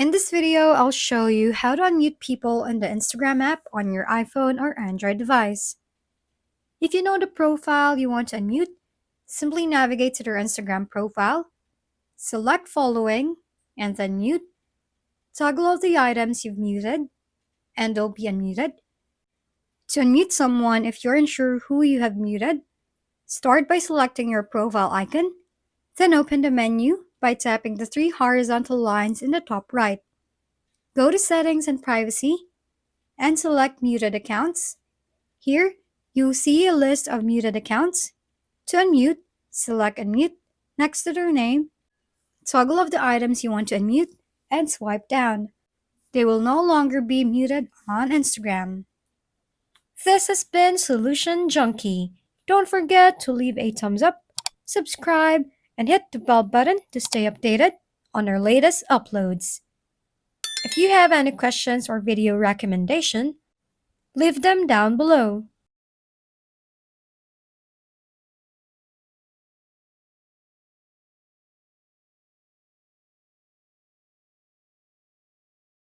In this video, I'll show you how to unmute people in the Instagram app on your iPhone or Android device. If you know the profile you want to unmute, simply navigate to their Instagram profile, select following, and then mute. Toggle all the items you've muted, and they'll be unmuted. To unmute someone, if you're unsure who you have muted, start by selecting your profile icon, then open the menu by tapping the three horizontal lines in the top right. Go to Settings and Privacy, and select Muted Accounts. Here, you'll see a list of muted accounts. To unmute, select Unmute next to their name, toggle off the items you want to unmute, and swipe down. They will no longer be muted on Instagram. This has been Solution Junkie. Don't forget to leave a thumbs up, subscribe, and hit the bell button to stay updated on our latest uploads. If you have any questions or video recommendation, leave them down below.